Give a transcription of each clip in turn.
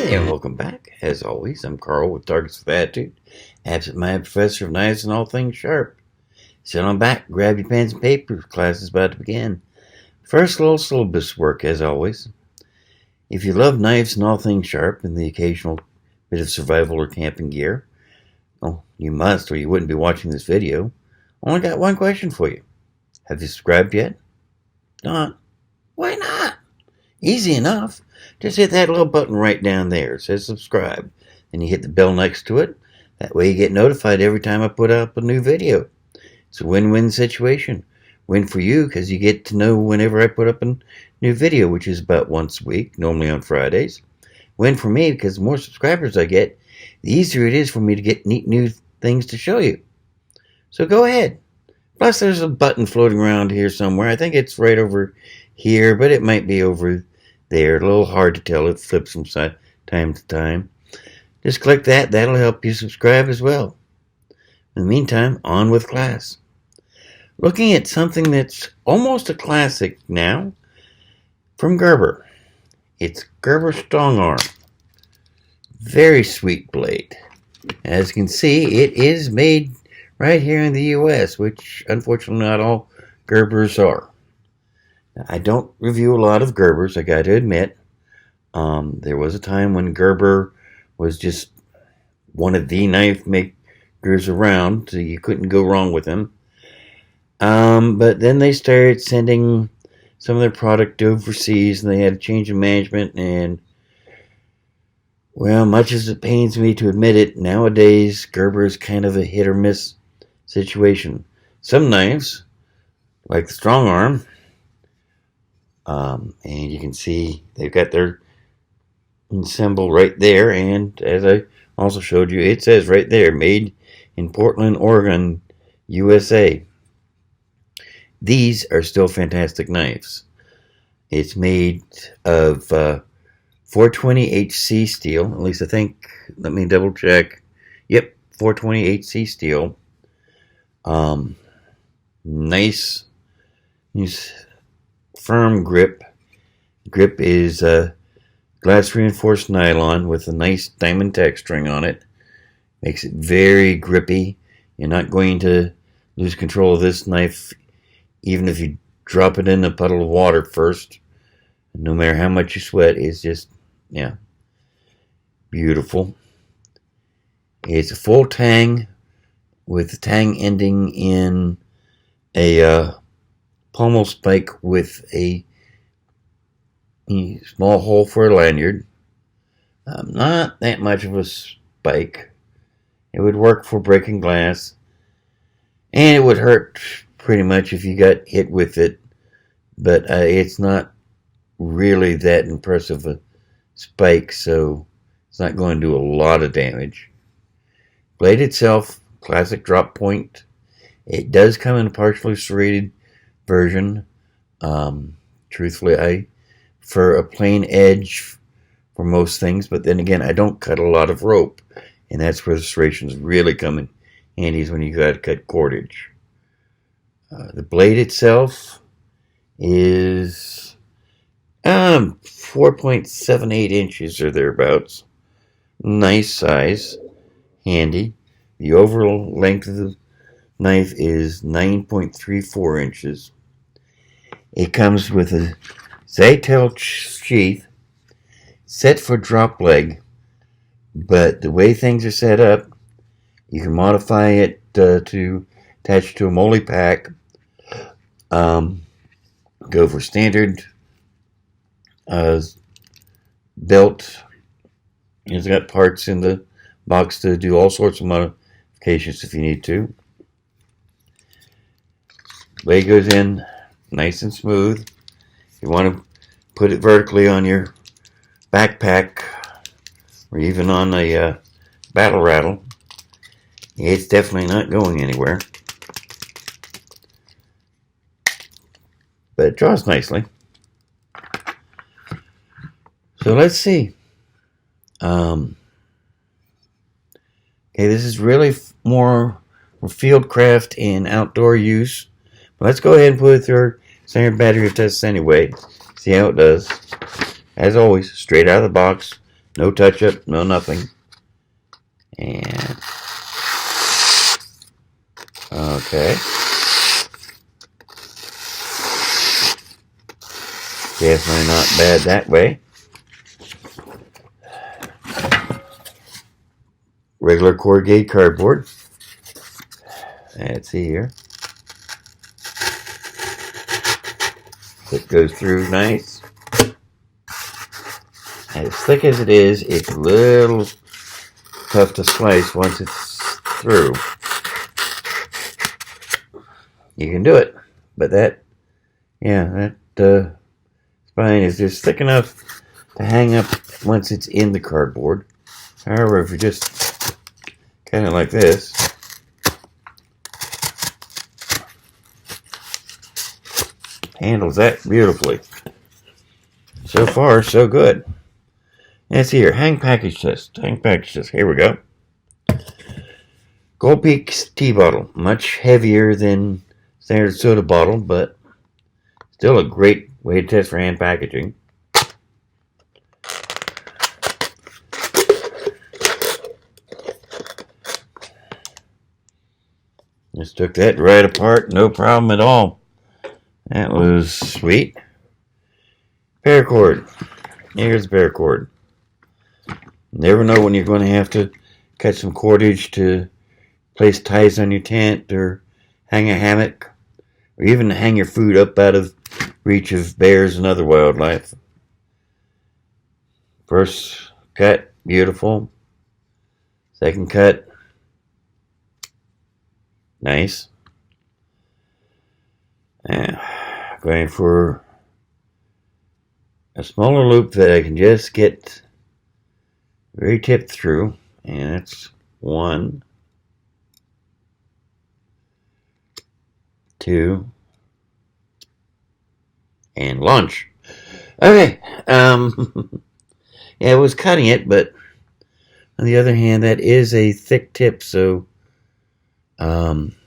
there, and welcome back. As always, I'm Carl with Targets with Attitude, absent-minded professor of knives and all things sharp. Sit on back, grab your pens and papers, class is about to begin. First, a little syllabus work, as always. If you love knives and all things sharp and the occasional bit of survival or camping gear, well, you must or you wouldn't be watching this video. Only got one question for you. Have you subscribed yet? Not? Why not? Easy enough. Just hit that little button right down there. It says subscribe. Then you hit the bell next to it. That way you get notified every time I put up a new video. It's a win-win situation. Win for you because you get to know whenever I put up a new video, which is about once a week, normally on Fridays. Win for me because the more subscribers I get, the easier it is for me to get neat new things to show you. So go ahead. Plus there's a button floating around here somewhere. I think it's right over here, but it might be over there. A little hard to tell. It flips from time to time. Just click that. That'll help you subscribe as well. In the meantime, on with class. Looking at something that's almost a classic now from Gerber. It's Gerber Strongarm. Very sweet blade. As you can see, it is made right here in the U.S., which unfortunately not all Gerbers are. I don't review a lot of Gerbers, I got to admit. There was a time when Gerber was just one of the knife makers around, so you couldn't go wrong with them. But then they started sending some of their product overseas, and they had a change in management, and, well, much as it pains me to admit it, nowadays Gerber is kind of a hit or miss situation. Some knives, like the Strongarm, and you can see they've got their symbol right there, and as I also showed you, it says right there, made in Portland, Oregon, USA. These are still fantastic knives. It's made of 420HC steel, at least I think, let me double check. Yep, 420HC steel. Nice, firm grip. Grip is glass reinforced nylon with a nice diamond texturing on it. Makes it very grippy. You're not going to lose control of this knife even if you drop it in a puddle of water first. No matter how much you sweat, it's just, yeah, beautiful. It's a full tang with the tang ending in a pommel spike with a small hole for a lanyard. Not that much of a spike. It would work for breaking glass, and it would hurt pretty much if you got hit with it, but it's not really that impressive a spike, so it's not going to do a lot of damage. Blade itself, classic drop point. It does come in a partially serrated version. Truthfully, I prefer a plain edge for most things, but then again, I don't cut a lot of rope, and that's where the serrations really come in handy, is when you got to cut cordage. The blade itself is 4.78 inches or thereabouts. Nice size, handy. The overall length of the knife is 9.34 inches. It comes with a zag-tailed sheath set for drop leg, but the way things are set up, you can modify it to attach to a moly pack. Go for standard belt. It's got parts in the box to do all sorts of modifications if you need to. Blade goes in nice and smooth. You want to put it vertically on your backpack or even on a battle rattle. It's definitely not going anywhere, but it draws nicely. So let's see. Okay, this is really more for field craft and outdoor use. But let's go ahead and put it through our standard battery tests anyway. See how it does. As always, straight out of the box. No touch-up, no nothing. And okay. Definitely not bad that way. Regular corrugated cardboard. Let's see here. It goes through nice. As thick as it is, it's a little tough to slice once it's through. You can do it, but that spine is just thick enough to hang up once it's in the cardboard. However, if you just kind of like this, handles that beautifully. So far, so good. Let's see here. Hang package test. Hang package test. Here we go. Gold Peak's tea bottle. Much heavier than standard soda bottle, but still a great way to test for hand packaging. Just took that right apart. No problem at all. That was sweet. Paracord. Here's the paracord. Never know when you're going to have to cut some cordage to place ties on your tent or hang a hammock or even hang your food up out of reach of bears and other wildlife. First cut, beautiful. Second cut, nice. And going for a smaller loop that I can just get very tipped through, and it's 1, 2, and launch. Okay, yeah, I was cutting it, but on the other hand, that is a thick tip, so I'm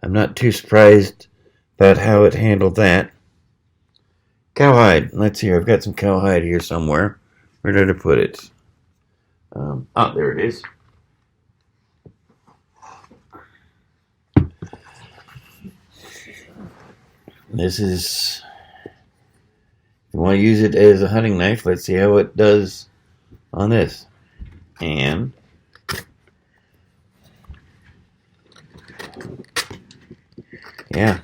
not too surprised about how it handled that. Cowhide. Let's see here. I've got some cowhide here somewhere. Where did I put it? Oh, there it is. This is, if you want to use it as a hunting knife, let's see how it does on this. And yeah,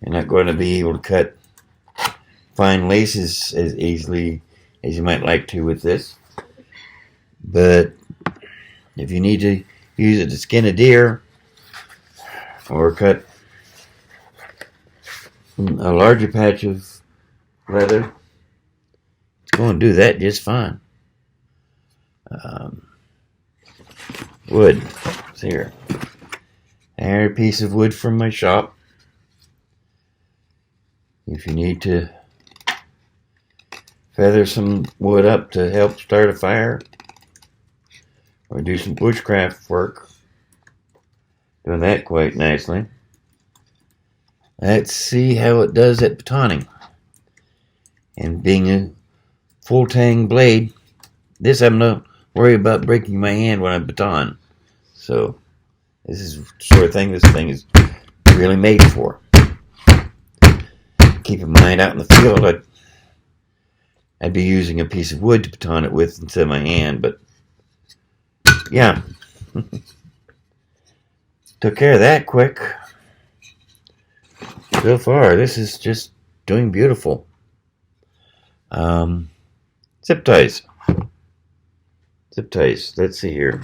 you're not going to be able to cut fine laces as easily as you might like to with this. But if you need to use it to skin a deer or cut a larger patch of leather, it's going to do that just fine. Wood. See here. I had a piece of wood from my shop. If you need to feather some wood up to help start a fire or do some bushcraft work, doing that quite nicely. Let's see how it does at batoning. And being a full tang blade, this I'm not worried about breaking my hand when I baton. So this is the sort of thing this thing is really made for. Keep in mind, out in the field, I'd be using a piece of wood to baton it with instead of my hand, but yeah. Took care of that quick. So far, this is just doing beautiful. Zip ties. Zip ties. Let's see here.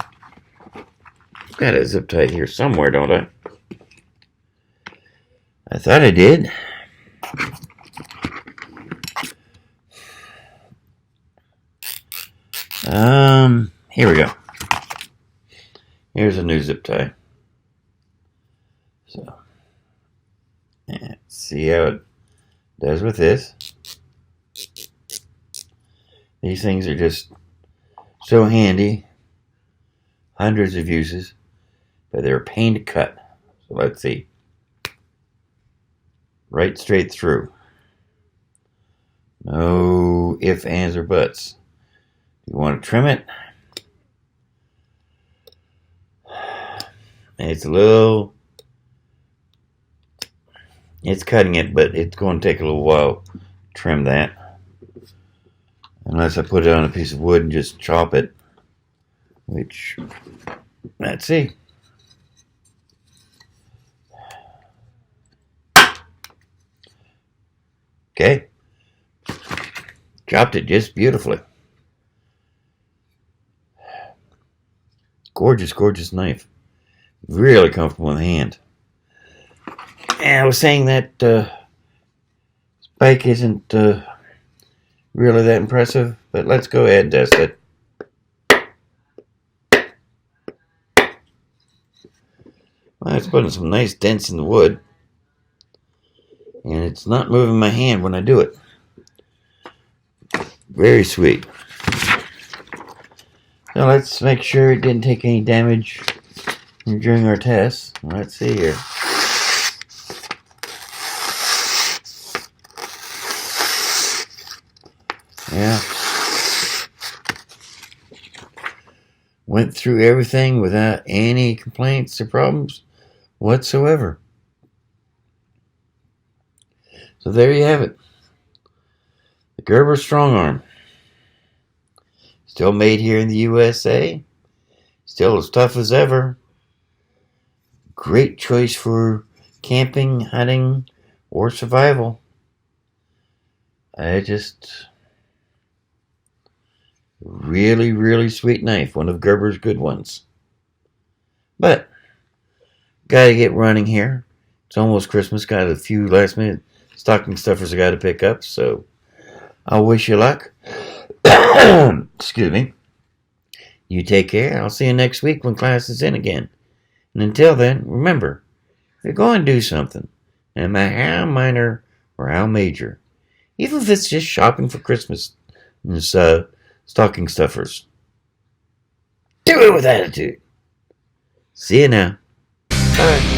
Got a zip tie here somewhere, don't I? I thought I did. Here we go. Here's a new zip tie. So, let's see how it does with this. These things are just so handy. Hundreds of uses, but they're a pain to cut. So let's see. Right straight through. No ifs, ands, or buts. You want to trim it? It's cutting it, but it's going to take a little while to trim that. Unless I put it on a piece of wood and just chop it. Which, let's see. Okay. Chopped it just beautifully. Gorgeous, gorgeous knife. Really comfortable in the hand. And I was saying that spike isn't really that impressive, but let's go ahead and test it. Well, it's putting some nice dents in the wood, and it's not moving my hand when I do it. Very sweet. So let's make sure it didn't take any damage during our test. Let's see here. Yeah. Went through everything without any complaints or problems whatsoever. So there you have it. The Gerber Strongarm. Still made here in the USA. Still as tough as ever. Great choice for camping, hunting, or survival. Really, really sweet knife. One of Gerber's good ones. But, gotta get running here. It's almost Christmas. Got a few last minute stocking stuffers I gotta pick up. So, I'll wish you luck. Excuse me. You take care. I'll see you next week when class is in again. And until then, remember, if you're going to do something, no matter how minor or how major, even if it's just shopping for Christmas and stocking stuffers, do it with attitude. See you now. Bye.